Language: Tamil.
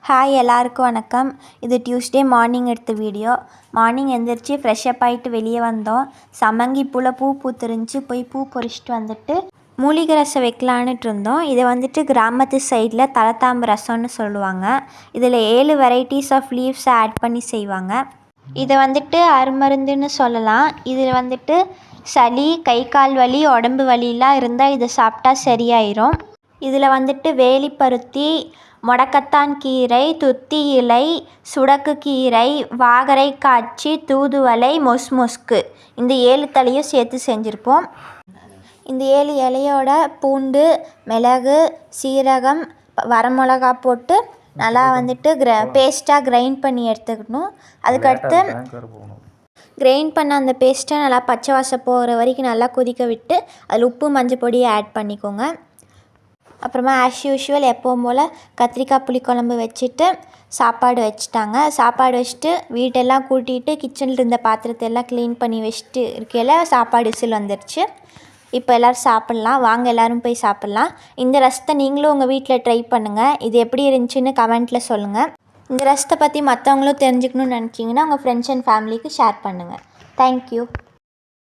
ஹாய் எல்லாருக்கும் வணக்கம். இது டியூஸ்டே மார்னிங் எடுத்த வீடியோ. மார்னிங் எழுந்திரிச்சு ஃப்ரெஷ்அப் ஆகிட்டு வெளியே வந்தோம். சம்மங்கி பூவில் பூ பூத்துருந்துச்சு. போய் பூ பறிச்சிட்டு வந்துட்டு மூலிகை ரசம் வைக்கலான்ட்டு இருந்தோம். இதை வந்துட்டு கிராமத்து சைடில் தலத்தாம்பு ரசம்னு சொல்லுவாங்க. இதில் 7 வெரைட்டிஸ் ஆஃப் லீவ்ஸை ஆட் பண்ணி செய்வாங்க. இதை வந்துட்டு அருமருந்துன்னு சொல்லலாம். இதில் வந்துட்டு சளி, கை கால் வலி, உடம்பு வலிலாம் இருந்தால் இதை சாப்பிட்டா சரியாயிரும். இதில் வந்துட்டு வேலிப்பருத்தி, முடக்கத்தான் கீரை, துத்தி இலை, சுடக்கு கீரை, வாகரை காய்ச்சி, தூதுவளை, மொஸ்மொஸ்கு இந்த 7 தழையும் சேர்த்து செஞ்சுருப்போம். இந்த 7 இலையோட பூண்டு, மிளகு, சீரகம், வரமிளகா போட்டு நல்லா வந்துட்டு பேஸ்ட்டாக கிரைண்ட் பண்ணி எடுத்துக்கணும். அதுக்கடுத்து கிரைண்ட் பண்ண அந்த பேஸ்ட்டை நல்லா பச்சை வாசம் போகிற வரைக்கும் நல்லா கொதிக்க விட்டு அதில் உப்பு மஞ்சள் பொடியை ஆட் பண்ணிக்கோங்க. அப்புறமா ஆஸ் யூஷுவல் எப்பவும் போல் கத்திரிக்காய் புளிக்குழம்பு வச்சுட்டு சாப்பாடு வச்சுட்டாங்க. சாப்பாடு வச்சுட்டு வீட்டெல்லாம் கூட்டிகிட்டு கிச்சனில் இருந்த பாத்திரத்தை எல்லாம் க்ளீன் பண்ணி வச்சுட்டு இருக்கையில் சாப்பாடு விசில் வந்துடுச்சு. இப்போ எல்லோரும் சாப்பிட்லாம். வாங்க எல்லோரும் போய் சாப்பிட்லாம். இந்த ரசத்தை நீங்களும் உங்கள் வீட்டில் ட்ரை பண்ணுங்கள். இது எப்படி இருந்துச்சுன்னு கமெண்ட்டில் சொல்லுங்கள். இந்த ரசத்தை பற்றி மற்றவங்களும் தெரிஞ்சுக்கணுன்னு நினச்சிங்கன்னா உங்கள் ஃப்ரெண்ட்ஸ் அண்ட் ஃபேமிலிக்கு ஷேர் பண்ணுங்கள். தேங்க்யூ.